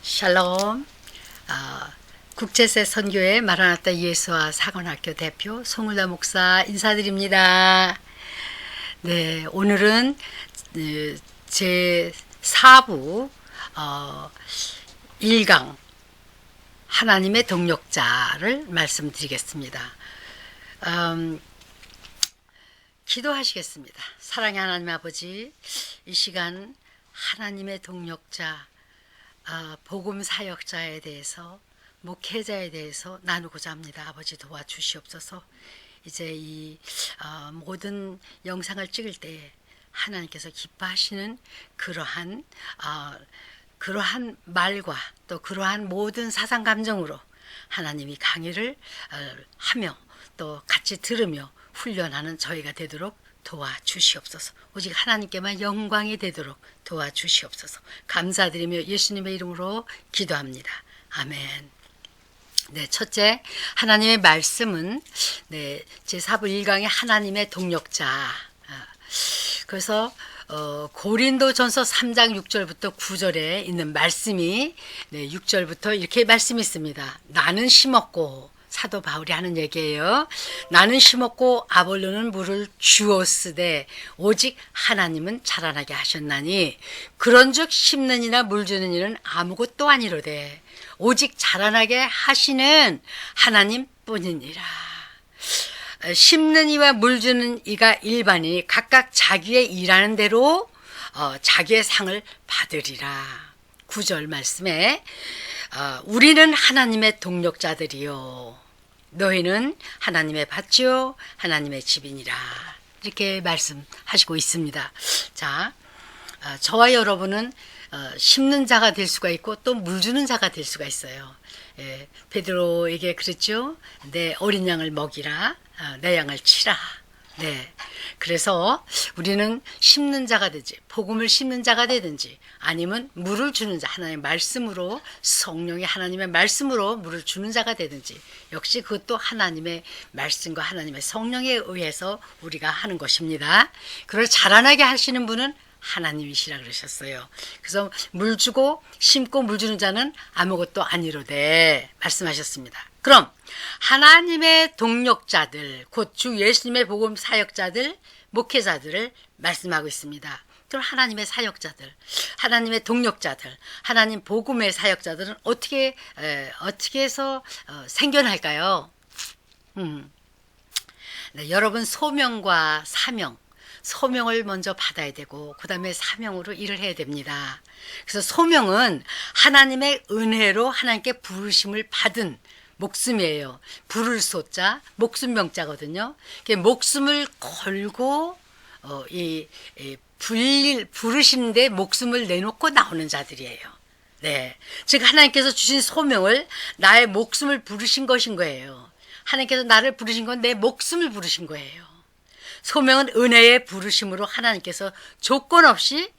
샬롬. 국제세 선교회 마라나타 예수와 사관학교 대표 송울라 목사 인사드립니다. 네, 오늘은 제 4부 1강 하나님의 동력자를 말씀드리겠습니다. 기도하시겠습니다. 사랑의 하나님 아버지, 이 시간 하나님의 동력자, 복음 사역자에 대해서, 목회자에 대해서 나누고자 합니다. 아버지 도와주시옵소서. 이제 이 모든 영상을 찍을 때 하나님께서 기뻐하시는 그러한 말과 또 그러한 모든 사상 감정으로 하나님이 강의를 하며 또 같이 들으며 훈련하는 저희가 되도록 도와주시옵소서. 오직 하나님께만 영광이 되도록 도와주시옵소서. 감사드리며 예수님의 이름으로 기도합니다. 아멘. 네, 첫째 하나님의 말씀은 제4부 1강의 하나님의 동력자. 그래서 고린도전서 3장 6절부터 9절에 있는 말씀이 6절부터 이렇게 말씀이 있습니다. 나는 심었고, 사도 바울이 하는 얘기예요. 나는 심었고 아볼로는 물을 주었으되 오직 하나님은 자라나게 하셨나니 그런즉 심는 이나 물 주는 이는 아무것도 아니로되 오직 자라나게 하시는 하나님뿐이니라. 심는 이와 물 주는 이가 일반인이 각각 자기의 일하는 대로 자기의 상을 받으리라. 9절 말씀에 우리는 하나님의 동력자들이요 너희는 하나님의 밭이요 하나님의 집이니라. 이렇게 말씀하시고 있습니다. 자, 저와 여러분은 심는 자가 될 수가 있고 또 물 주는 자가 될 수가 있어요. 베드로에게 그랬죠. 내 어린 양을 먹이라, 내 양을 치라. 네, 그래서 우리는 심는 자가 되지, 복음을 심는 자가 되든지 아니면 물을 주는 자, 하나님의 말씀으로, 성령의 하나님의 말씀으로 물을 주는 자가 되든지 역시 그것도 하나님의 말씀과 하나님의 성령에 의해서 우리가 하는 것입니다. 그걸 자라나게 하시는 분은 하나님이시라 그러셨어요. 그래서 물 주고 심고 물 주는 자는 아무것도 아니로되 말씀하셨습니다. 그럼 하나님의 동력자들, 곧 주 예수님의 복음 사역자들, 목회자들을 말씀하고 있습니다. 그럼 하나님의 사역자들, 하나님의 동력자들, 하나님 복음의 사역자들은 어떻게 해서 생겨날까요? 네, 여러분 소명과 사명, 소명을 먼저 받아야 되고 그 다음에 사명으로 일을 해야 됩니다. 그래서 소명은 하나님의 은혜로 하나님께 부르심을 받은 목숨이에요. 부를 소자, 목숨 명자거든요. 목숨을 걸고 부르시는데 목숨을 내놓고 나오는 자들이에요. 네, 즉 하나님께서 주신 소명을 나의 목숨을 부르신 것인 거예요. 하나님께서 나를 부르신 건 내 목숨을 부르신 거예요. 소명은 은혜의 부르심으로 하나님께서 조건 없이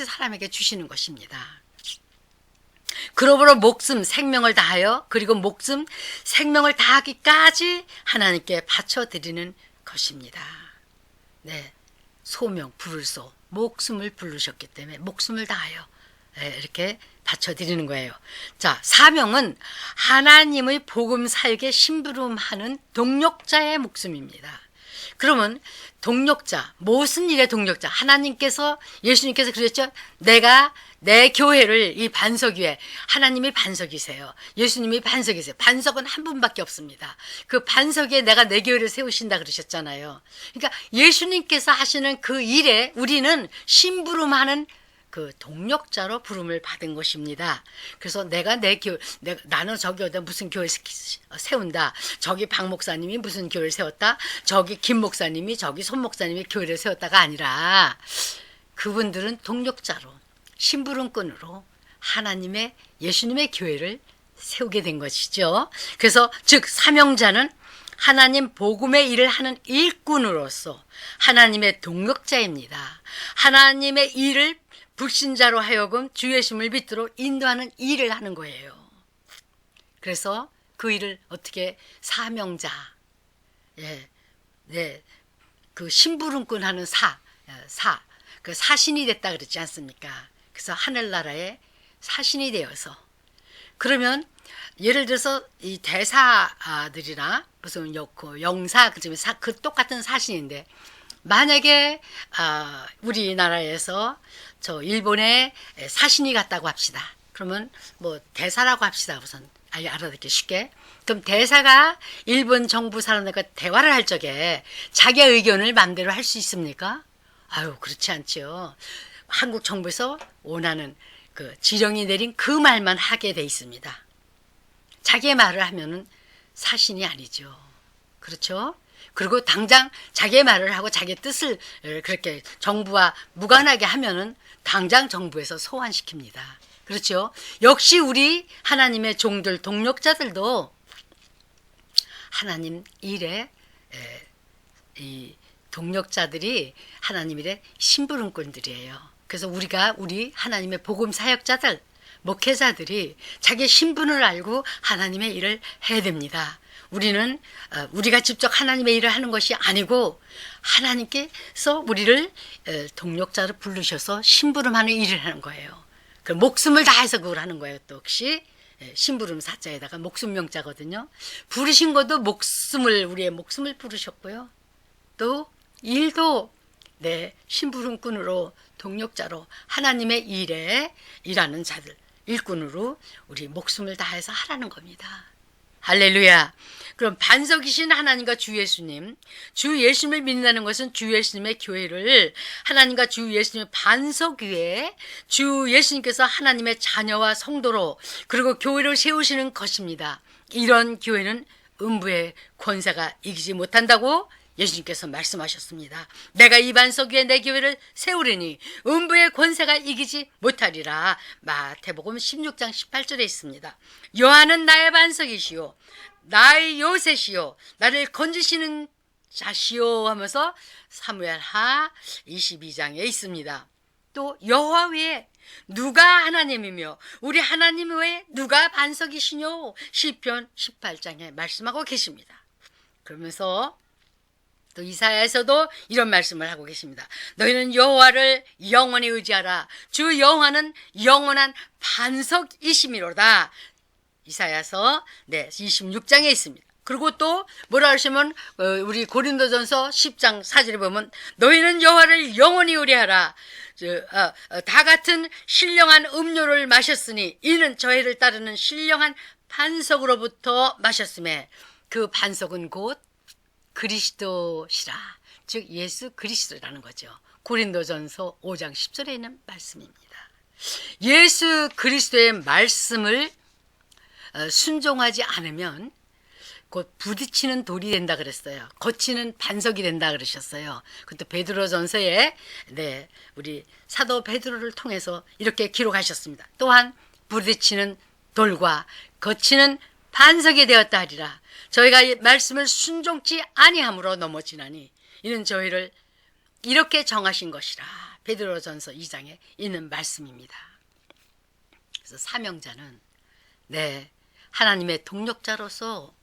사람에게 주시는 것입니다. 그러므로 목숨, 생명을 다하여 그리고 목숨, 생명을 다하기까지 하나님께 바쳐드리는 것입니다. 네, 소명, 부를소, 목숨을 부르셨기 때문에 목숨을 다하여 이렇게 바쳐드리는 거예요. 자, 사명은 하나님의 복음 사역에 심부름하는 동력자의 목숨입니다. 그러면 동력자, 무슨 일의 동력자? 예수님께서 그랬죠. 내가 내 교회를 이 반석 위에, 하나님이 반석이세요. 예수님이 반석이세요. 반석은 한 분밖에 없습니다. 그 반석 위에 내가 내 교회를 세우신다 그러셨잖아요. 그러니까 예수님께서 하시는 그 일에 우리는 심부름하는 그 동력자로 부름을 받은 것입니다. 그래서 나는 저기 어디 무슨 교회 세운다. 저기 박 목사님이 무슨 교회를 세웠다. 저기 김 목사님이, 저기 손 목사님이 교회를 세웠다가 아니라 그분들은 동력자로, 심부름꾼으로 예수님의 교회를 세우게 된 것이죠. 그래서 즉 사명자는 하나님 복음의 일을 하는 일꾼으로서 하나님의 동력자입니다. 하나님의 일을 불신자로 하여금 주 예수님을 믿도록 인도하는 일을 하는 거예요. 그래서 그 일을 어떻게 사명자, 그 심부름꾼 하는 그 사신이 됐다 그랬지 않습니까? 그래서 하늘나라에 사신이 되어서, 그러면 예를 들어서 이 대사들이나 무슨 영사, 그 똑같은 사신인데, 만약에 우리나라에서 저 일본에 사신이 갔다고 합시다. 그러면 뭐 대사라고 합시다. 우선 알아듣기 쉽게. 그럼 대사가 일본 정부 사람들과 대화를 할 적에 자기의 의견을 마음대로 할 수 있습니까? 아유, 그렇지 않죠. 한국 정부에서 원하는 그 지령이 내린 그 말만 하게 돼 있습니다. 자기의 말을 하면은 사신이 아니죠. 그렇죠? 그리고 당장 자기의 말을 하고 자기의 뜻을 그렇게 정부와 무관하게 하면은 당장 정부에서 소환시킵니다. 그렇죠? 역시 우리 하나님의 종들, 동력자들도 하나님 일에 이 동력자들이 하나님 일의 심부름꾼들이에요. 그래서 우리 하나님의 복음 사역자들, 목회자들이 자기 신분을 알고 하나님의 일을 해야 됩니다. 우리는 우리가 직접 하나님의 일을 하는 것이 아니고 하나님께서 우리를 동력자로 부르셔서 심부름하는 일을 하는 거예요. 그 목숨을 다해서 그걸 하는 거예요. 또 혹시 심부름 사자에다가 목숨 명자거든요. 부르신 것도 우리의 목숨을 부르셨고요. 또 일도 심부름꾼으로, 동력자로 하나님의 일에 일하는 자들, 일꾼으로 우리 목숨을 다해서 하라는 겁니다. 할렐루야. 그럼 반석이신 하나님과 주 예수님, 주 예수님을 믿는다는 것은 주 예수님의 교회를 하나님과 주 예수님의 반석 위에 주 예수님께서 하나님의 자녀와 성도로, 그리고 교회를 세우시는 것입니다. 이런 교회는 음부의 권세가 이기지 못한다고 예수님께서 말씀하셨습니다. 내가 이 반석 위에 내 교회를 세우리니 음부의 권세가 이기지 못하리라. 마태복음 16장 18절에 있습니다. 여호와는 나의 반석이시요 나의 요새시요 나를 건지시는 자시요 하면서 사무엘하 22장에 있습니다. 또 여호와 외에 누가 하나님이며 우리 하나님 외에 누가 반석이시뇨 시편 18장에 말씀하고 계십니다. 그러면서 또 이사야에서도 이런 말씀을 하고 계십니다. 너희는 여호와를 영원히 의지하라. 주 여호와는 영원한 반석이심이로다. 이사야서 26장에 있습니다. 그리고 또 뭐라 하시면 우리 고린도전서 10장 4절에 보면 너희는 여호와를 영원히 의뢰하라. 다 같은 신령한 음료를 마셨으니 이는 저희를 따르는 신령한 반석으로부터 마셨음에 그 반석은 곧 그리스도시라. 즉 예수 그리스도라는 거죠. 고린도전서 5장 10절에 있는 말씀입니다. 예수 그리스도의 말씀을 순종하지 않으면 곧 부딪히는 돌이 된다 그랬어요. 거치는 반석이 된다 그러셨어요. 그것도 베드로전서에 우리 사도 베드로를 통해서 이렇게 기록하셨습니다. 또한 부딪히는 돌과 거치는 반석이 되었다 하리라. 저희가 이 말씀을 순종치 아니함으로 넘어지나니 이는 저희를 이렇게 정하신 것이라. 베드로전서 2장에 있는 말씀입니다. 그래서 사명자는 하나님의 동력자로서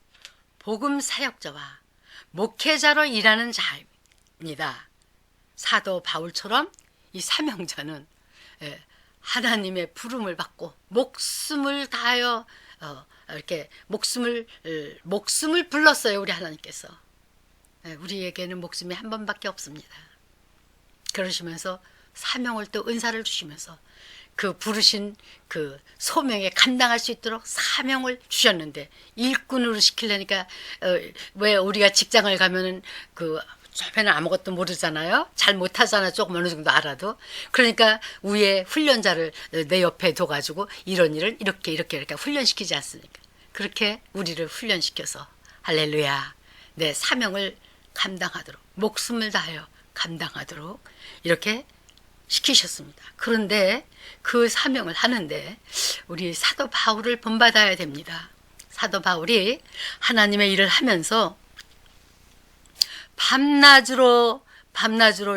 복음 사역자와 목회자로 일하는 자입니다. 사도 바울처럼 이 사명자는 하나님의 부름을 받고 목숨을 다하여 이렇게 목숨을 불렀어요. 우리 하나님께서. 우리에게는 목숨이 한 번밖에 없습니다. 그러시면서 사명을 또 은사를 주시면서 그 부르신 그 소명에 감당할 수 있도록 사명을 주셨는데 일꾼으로 시키려니까 왜 우리가 직장을 가면은 그 처음에는 아무것도 모르잖아요. 잘 못하잖아. 조금 어느 정도 알아도. 그러니까 위에 훈련자를 내 옆에 둬가지고 이런 일을 이렇게 훈련시키지 않습니까? 그렇게 우리를 훈련시켜서 할렐루야 내 사명을 감당하도록 목숨을 다하여 감당하도록 이렇게 시키셨습니다. 그런데 그 사명을 하는데 우리 사도 바울을 본받아야 됩니다. 사도 바울이 하나님의 일을 하면서 밤낮으로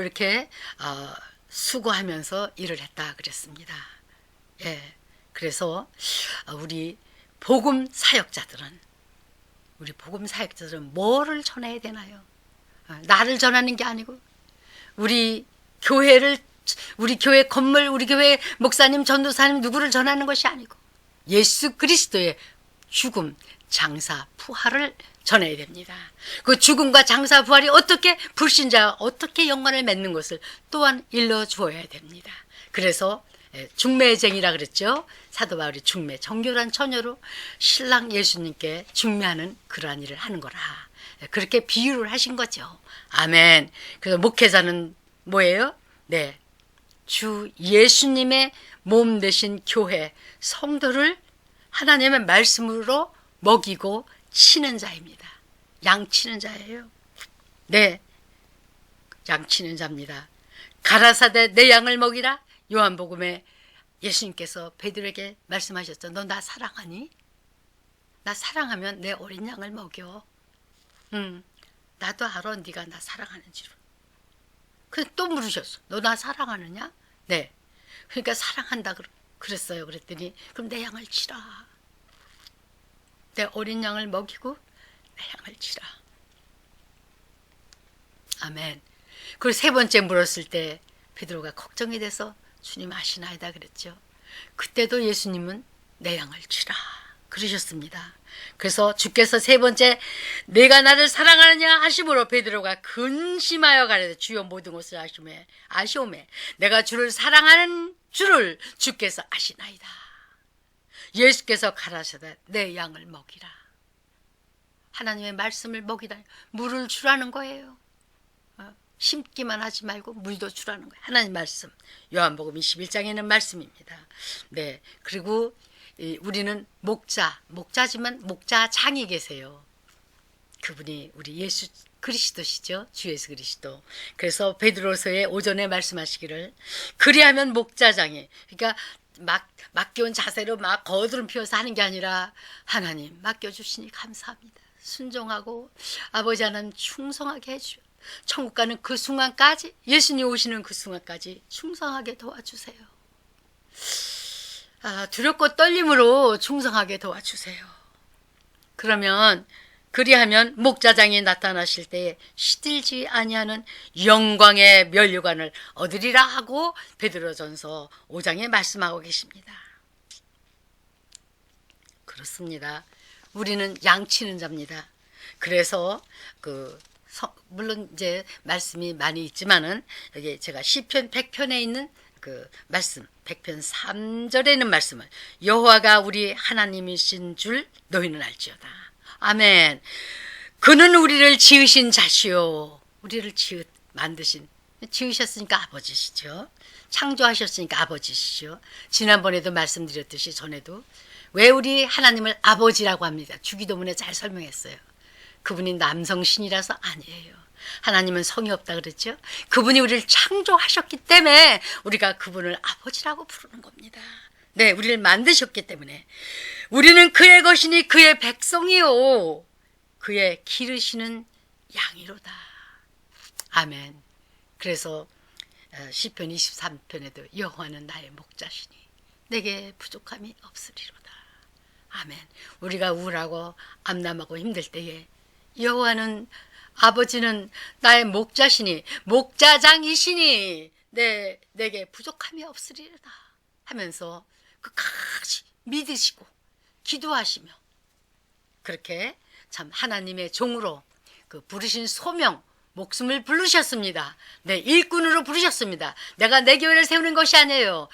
이렇게 수고하면서 일을 했다 그랬습니다. 그래서 우리 복음 사역자들은 뭐를 전해야 되나요? 나를 전하는 게 아니고 우리 교회를 우리 교회 건물, 우리 교회 목사님, 전도사님 누구를 전하는 것이 아니고 예수 그리스도의 죽음, 장사, 부활을 전해야 됩니다. 그 죽음과 장사, 부활이 어떻게 불신자와 어떻게 연관을 맺는 것을 또한 일러주어야 됩니다. 그래서 중매쟁이라 그랬죠. 사도 바울이 중매, 정결한 처녀로 신랑 예수님께 중매하는 그러한 일을 하는 거라. 그렇게 비유를 하신 거죠. 아멘. 그래서 목회자는 뭐예요? 네, 주 예수님의 몸 되신 교회, 성도를 하나님의 말씀으로 먹이고 치는 자입니다. 양치는 자예요. 네, 양치는 자입니다. 가라사대 내 양을 먹이라. 요한복음에 예수님께서 베드로에게 말씀하셨죠. 너 나 사랑하니? 나 사랑하면 내 어린 양을 먹여. 나도 알아 네가 나 사랑하는지로. 그래서 또 물으셨어. 너 나 사랑하느냐? 네. 그러니까 사랑한다 그랬어요. 그랬더니 그럼 내 양을 치라. 내 어린 양을 먹이고 내 양을 치라. 아멘. 그리고 세 번째 물었을 때 베드로가 걱정이 돼서 주님 아시나이다 그랬죠. 그때도 예수님은 내 양을 치라 그러셨습니다. 그래서 주께서 세 번째 내가 나를 사랑하느냐 하심으로 베드로가 근심하여 가려되 주여 모든 것을 아시오매 내가 주를 사랑하는 줄을 주께서 아시나이다. 예수께서 가라사대 내 양을 먹이라. 하나님의 말씀을 먹이다. 물을 주라는 거예요. 심기만 하지 말고 물도 주라는 거예요. 하나님 말씀. 요한복음 21장에는 말씀입니다. 네. 그리고 우리는 목자지만 목자장이 계세요. 그분이 우리 예수 그리스도시죠. 주 예수 그리스도. 그래서 베드로서에 오전에 말씀하시기를 그리하면 목자장이, 그러니까 맡겨온 자세로 막 거드름 피워서 하는 게 아니라 하나님 맡겨주시니 감사합니다. 순종하고 아버지 하나님 충성하게 해주셔. 천국 가는 그 순간까지, 예수님 오시는 그 순간까지 충성하게 도와주세요. 두렵고 떨림으로 충성하게 도와주세요. 그러면 그리하면 목자장이 나타나실 때에 시들지 아니하는 영광의 면류관을 얻으리라 하고 베드로전서 5장에 말씀하고 계십니다. 그렇습니다. 우리는 양치는 자입니다. 그래서 물론 이제 말씀이 많이 있지만은 여기 제가 시편 100편에 있는 그 말씀 100편 3절에 있는 말씀을 여호와가 우리 하나님이신 줄 너희는 알지어다. 아멘. 그는 우리를 지으신 자시요. 우리를 지으셨으니까 아버지시죠. 창조하셨으니까 아버지시죠. 지난번에도 말씀드렸듯이 전에도 왜 우리 하나님을 아버지라고 합니다. 주기도문에 잘 설명했어요. 그분이 남성신이라서 아니에요. 하나님은 성이 없다 그랬죠. 그분이 우리를 창조하셨기 때문에 우리가 그분을 아버지라고 부르는 겁니다. 네, 우리를 만드셨기 때문에 우리는 그의 것이니 그의 백성이요 그의 기르시는 양이로다. 아멘. 그래서 시편 23편에도 여호와는 나의 목자시니 내게 부족함이 없으리로다. 아멘. 우리가 우울하고 암담하고 힘들 때에 여호와는 아버지는 나의 목자시니 목자장이시니 내게 부족함이 없으리로다 하면서 끝까지 믿으시고 기도하시며 그렇게 참 하나님의 종으로 그 부르신 소명 목숨을 부르셨습니다. 네, 일꾼으로 부르셨습니다. 내가 내 교회를 세우는 것이 아니에요.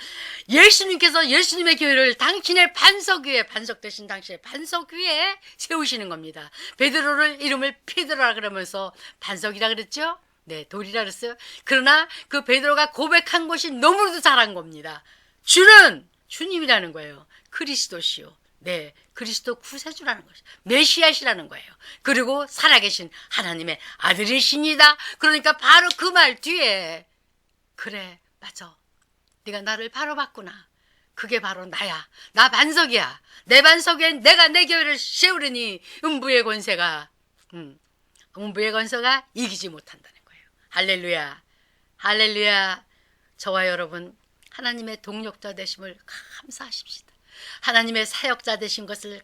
예수님께서 예수님의 교회를 당신의 반석 위에, 반석 되신 당신의 반석 위에 세우시는 겁니다. 베드로를 이름을 베드로라 그러면서 반석이라 그랬죠? 네, 돌이라 그랬어요. 그러나 그 베드로가 고백한 것이 너무나도 잘한 겁니다. 주는 주님이라는 거예요. 그리스도시요. 네, 그리스도 구세주라는 것이죠. 메시아시라는 거예요. 그리고 살아계신 하나님의 아들이십니다. 그러니까 바로 그 말 뒤에 그래, 맞아. 네가 나를 바로 봤구나. 그게 바로 나야. 나 반석이야. 내 반석에 내가 내 교회를 세우려니 음부의 권세가 이기지 못한다는 거예요. 할렐루야. 할렐루야. 저와 여러분 하나님의 동력자 되심을 감사하십시다. 하나님의 사역자 되신 것을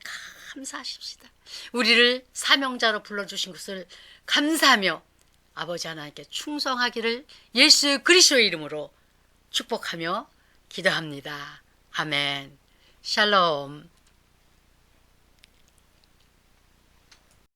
감사하십시다. 우리를 사명자로 불러주신 것을 감사하며 아버지 하나님께 충성하기를 예수 그리스도의 이름으로 축복하며 기도합니다. 아멘. 샬롬.